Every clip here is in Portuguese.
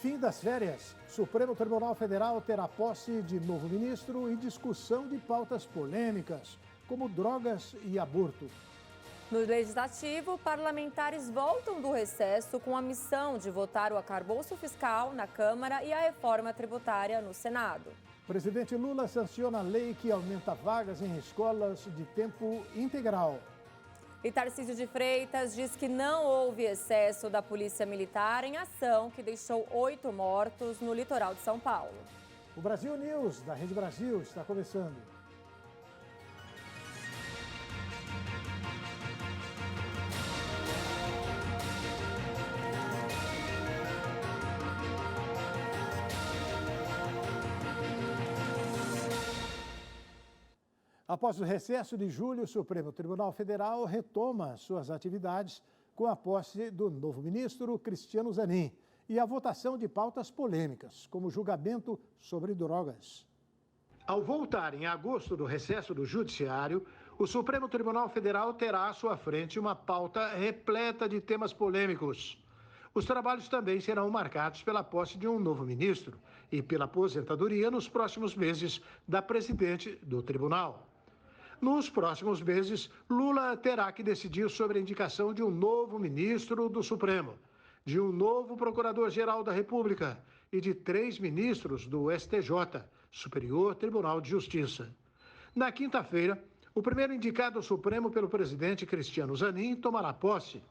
Fim das férias. Supremo Tribunal Federal terá posse de novo ministro e discussão de pautas polêmicas, como drogas e aborto. No Legislativo, parlamentares voltam do recesso com a missão de votar o arcabouço fiscal na Câmara e a reforma tributária no Senado. O presidente Lula sanciona a lei que aumenta vagas em escolas de tempo integral. E Tarcísio de Freitas diz que não houve excesso da Polícia Militar em ação que deixou 8 mortos no litoral de São Paulo. O Brasil News, da Rede Brasil, está começando. Após o recesso de julho, o Supremo Tribunal Federal retoma suas atividades com a posse do novo ministro Cristiano Zanin e a votação de pautas polêmicas, como o julgamento sobre drogas. Ao voltar em agosto do recesso do Judiciário, o Supremo Tribunal Federal terá à sua frente uma pauta repleta de temas polêmicos. Os trabalhos também serão marcados pela posse de um novo ministro e pela aposentadoria nos próximos meses da presidente do tribunal. Nos próximos meses, Lula terá que decidir sobre a indicação de um novo ministro do Supremo, de um novo procurador-geral da República e de 3 ministros do STJ, Superior Tribunal de Justiça. Na quinta-feira, o primeiro indicado ao Supremo pelo presidente Cristiano Zanin tomará posse.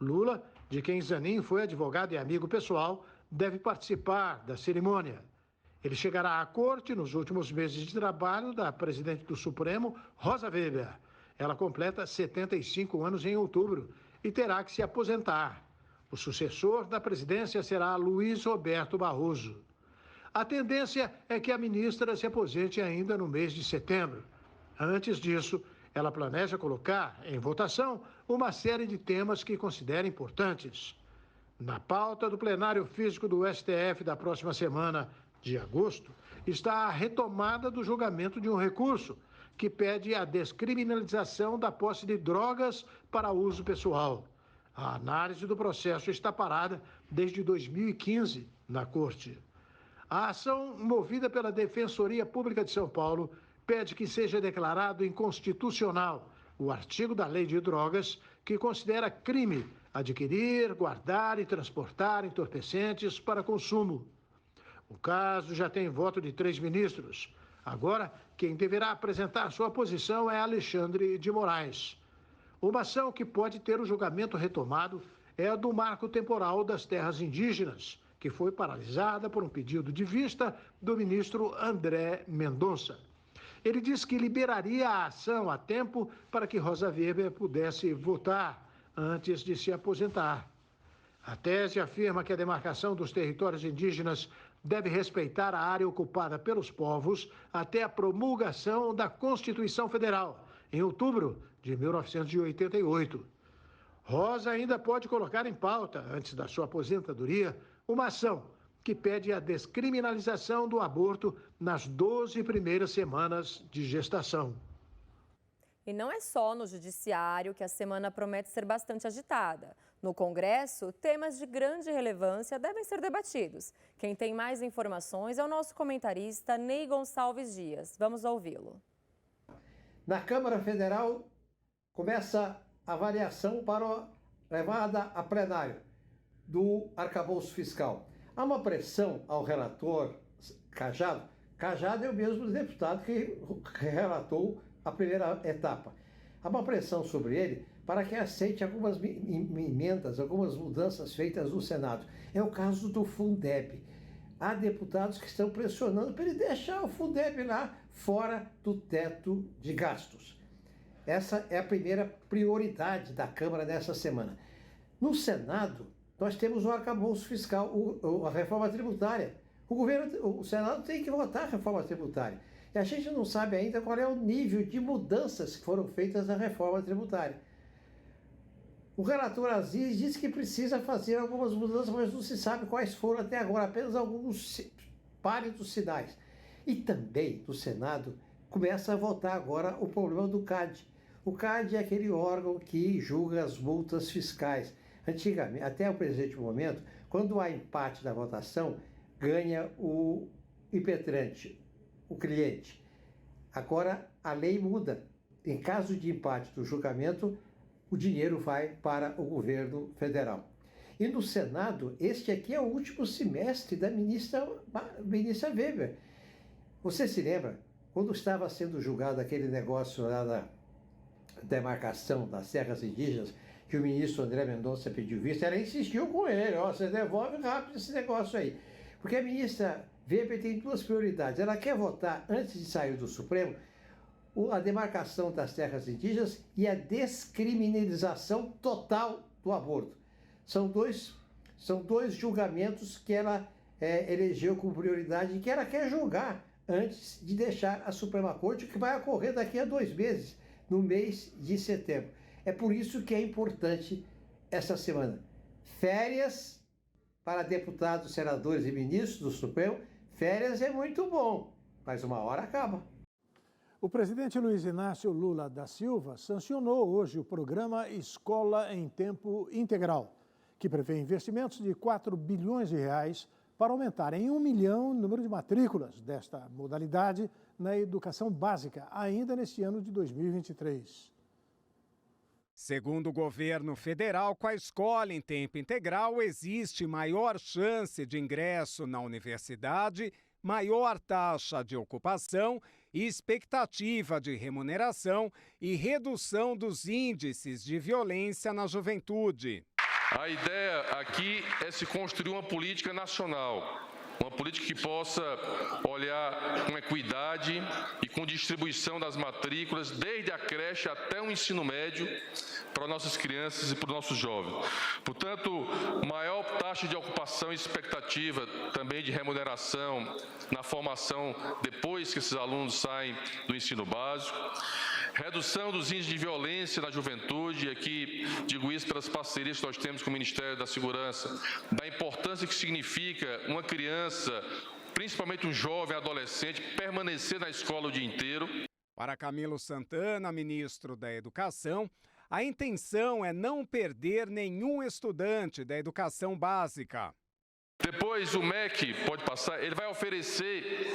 Lula, de quem Zanin foi advogado e amigo pessoal, deve participar da cerimônia. Ele chegará à corte nos últimos meses de trabalho da presidente do Supremo, Rosa Weber. Ela completa 75 anos em outubro e terá que se aposentar. O sucessor da presidência será Luiz Roberto Barroso. A tendência é que a ministra se aposente ainda no mês de setembro. Antes disso, ela planeja colocar em votação uma série de temas que considera importantes. Na pauta do plenário físico do STF da próxima semana, de agosto, está a retomada do julgamento de um recurso que pede a descriminalização da posse de drogas para uso pessoal. A análise do processo está parada desde 2015 na Corte. A ação movida pela Defensoria Pública de São Paulo pede que seja declarado inconstitucional o artigo da Lei de Drogas que considera crime adquirir, guardar e transportar entorpecentes para consumo. O caso já tem voto de 3 ministros. Agora, quem deverá apresentar sua posição é Alexandre de Moraes. Uma ação que pode ter o julgamento retomado é a do marco temporal das terras indígenas, que foi paralisada por um pedido de vista do ministro André Mendonça. Ele disse que liberaria a ação a tempo para que Rosa Weber pudesse votar antes de se aposentar. A tese afirma que a demarcação dos territórios indígenas deve respeitar a área ocupada pelos povos até a promulgação da Constituição Federal, em outubro de 1988. Rosa ainda pode colocar em pauta, antes da sua aposentadoria, uma ação que pede a descriminalização do aborto nas 12 primeiras semanas de gestação. E não é só no Judiciário que a semana promete ser bastante agitada. No Congresso, temas de grande relevância devem ser debatidos. Quem tem mais informações é o nosso comentarista Ney Gonçalves Dias. Vamos ouvi-lo. Na Câmara Federal, começa a avaliação para a levada a plenário do arcabouço fiscal. Há uma pressão ao relator Cajado. Cajado é o mesmo deputado que relatou a primeira etapa. Há uma pressão sobre ele para que aceite algumas emendas, algumas mudanças feitas no Senado. É o caso do Fundeb. Há deputados que estão pressionando para ele deixar o Fundeb lá fora do teto de gastos. Essa é a primeira prioridade da Câmara nessa semana. No Senado, nós temos o arcabouço fiscal, a reforma tributária. O Senado tem que votar a reforma tributária. E a gente não sabe ainda qual é o nível de mudanças que foram feitas na reforma tributária. O relator Aziz disse que precisa fazer algumas mudanças, mas não se sabe quais foram até agora, apenas alguns pálidos sinais. E também, no Senado, começa a votar agora o problema do CAD. O CAD é aquele órgão que julga as multas fiscais. Antigamente, até o presente momento, Quando há empate na votação, ganha o impetrante, o cliente. Agora, a lei muda. Em caso de empate do julgamento, o dinheiro vai para o governo federal. E no Senado, este aqui é o último semestre da ministra Weber. Você se lembra, quando estava sendo julgado aquele negócio lá da demarcação das terras indígenas, que o ministro André Mendonça pediu vista, ela insistiu com ele, você devolve rápido esse negócio aí. Porque a ministra Weber tem duas prioridades. Ela quer votar, antes de sair do Supremo, a demarcação das terras indígenas e a descriminalização total do aborto. São dois julgamentos que ela elegeu como prioridade e que ela quer julgar antes de deixar a Suprema Corte, que vai ocorrer daqui a 2 meses, no mês de setembro. É por isso que é importante essa semana. Férias para deputados, senadores e ministros do Supremo, férias é muito bom, mas uma hora acaba. O presidente Luiz Inácio Lula da Silva sancionou hoje o programa Escola em Tempo Integral, que prevê investimentos de 4 bilhões de reais para aumentar em 1 milhão o número de matrículas desta modalidade na educação básica, ainda neste ano de 2023. Segundo o governo federal, com a escola em tempo integral, existe maior chance de ingresso na universidade, maior taxa de ocupação, expectativa de remuneração e redução dos índices de violência na juventude. A ideia aqui é se construir uma política nacional, uma política que possa olhar com equidade e com distribuição das matrículas, desde a creche até o ensino médio, para nossas crianças e para os nossos jovens. Portanto, maior taxa de ocupação e expectativa também de remuneração na formação depois que esses alunos saem do ensino básico. Redução dos índices de violência na juventude, e aqui digo isso pelas parcerias que nós temos com o Ministério da Segurança, da importância que significa uma criança, principalmente um jovem adolescente, permanecer na escola o dia inteiro. Para Camilo Santana, ministro da Educação, a intenção é não perder nenhum estudante da educação básica. Depois o MEC pode passar, ele vai oferecer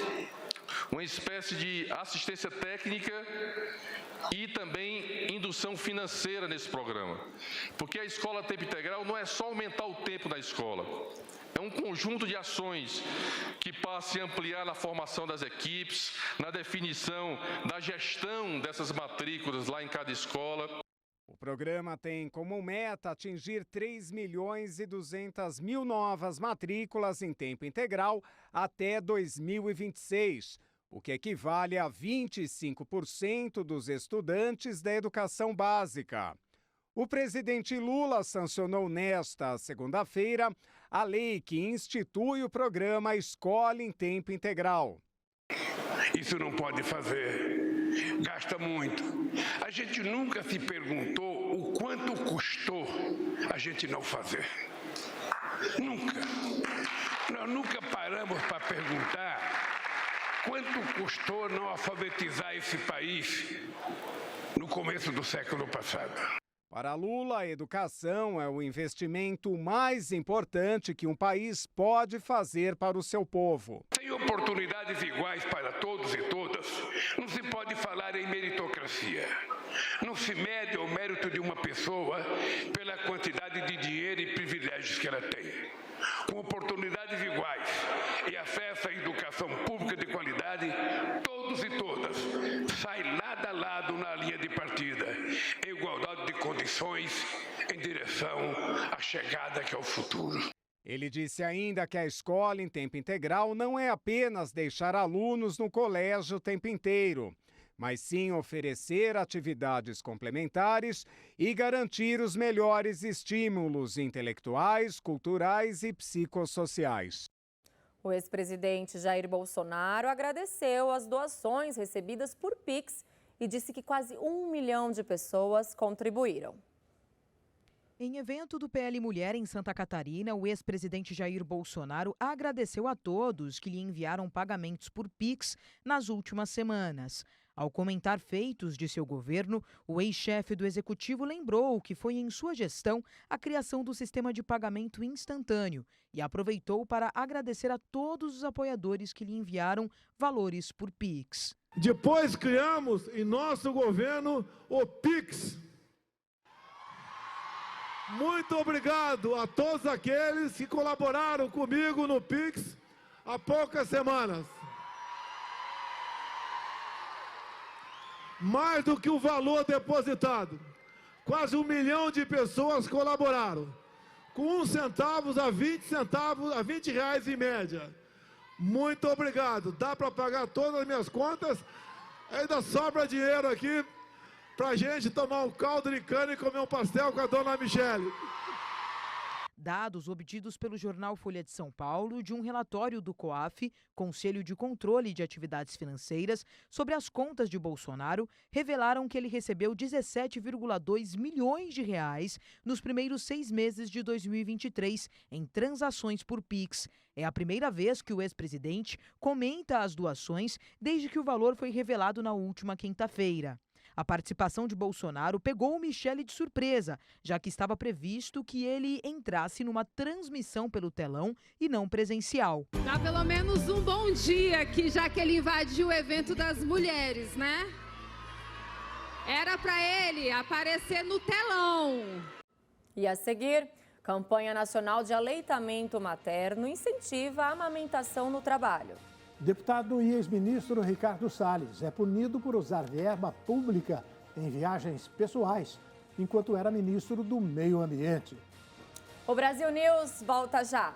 uma espécie de assistência técnica e também indução financeira nesse programa. Porque a escola tempo integral não é só aumentar o tempo na escola. É um conjunto de ações que passe a ampliar na formação das equipes, na definição da gestão dessas matrículas lá em cada escola. O programa tem como meta atingir 3.200.000 novas matrículas em tempo integral até 2026, o que equivale a 25% dos estudantes da educação básica. O presidente Lula sancionou nesta segunda-feira a lei que institui o programa Escola em Tempo Integral. Isso não pode fazer. Gasta muito. A gente nunca se perguntou o quanto custou a gente não fazer. Nunca. Nós nunca paramos para perguntar quanto custou não alfabetizar esse país no começo do século passado. Para Lula, a educação é o investimento mais importante que um país pode fazer para o seu povo. Sem oportunidades iguais para todos e todas, não se pode falar em meritocracia. Não se mede o mérito de uma pessoa pela quantidade de dinheiro e privilégios que ela tem. Com oportunidades iguais e acesso à educação pública de qualidade, todos e todas saem lado a lado na linha de partida, em igualdade de condições, em direção à chegada que é o futuro. Ele disse ainda que a escola em tempo integral não é apenas deixar alunos no colégio o tempo inteiro, mas sim oferecer atividades complementares e garantir os melhores estímulos intelectuais, culturais e psicossociais. O ex-presidente Jair Bolsonaro agradeceu as doações recebidas por Pix e disse que quase 1 milhão de pessoas contribuíram. Em evento do PL Mulher em Santa Catarina, o ex-presidente Jair Bolsonaro agradeceu a todos que lhe enviaram pagamentos por Pix nas últimas semanas. Ao comentar feitos de seu governo, o ex-chefe do executivo lembrou que foi em sua gestão a criação do sistema de pagamento instantâneo e aproveitou para agradecer a todos os apoiadores que lhe enviaram valores por Pix. Depois criamos em nosso governo o Pix. Muito obrigado a todos aqueles que colaboraram comigo no Pix há poucas semanas. Mais do que o valor depositado, quase 1 milhão de pessoas colaboraram, com 1 centavo a 20 centavos, a R$20 em média. Muito obrigado. Dá para pagar todas as minhas contas, ainda sobra dinheiro aqui para a gente tomar um caldo de cana e comer um pastel com a dona Michele. Dados obtidos pelo jornal Folha de São Paulo de um relatório do COAF, Conselho de Controle de Atividades Financeiras, sobre as contas de Bolsonaro, revelaram que ele recebeu 17,2 milhões de reais nos primeiros 6 meses de 2023 em transações por Pix. É a primeira vez que o ex-presidente comenta as doações desde que o valor foi revelado na última quinta-feira. A participação de Bolsonaro pegou o Michele de surpresa, já que estava previsto que ele entrasse numa transmissão pelo telão e não presencial. Dá pelo menos um bom dia aqui, já que ele invadiu o evento das mulheres, né? Era para ele aparecer no telão. E a seguir, campanha nacional de aleitamento materno incentiva a amamentação no trabalho. Deputado e ex-ministro Ricardo Salles é punido por usar verba pública em viagens pessoais, enquanto era ministro do Meio Ambiente. O Brasil News volta já.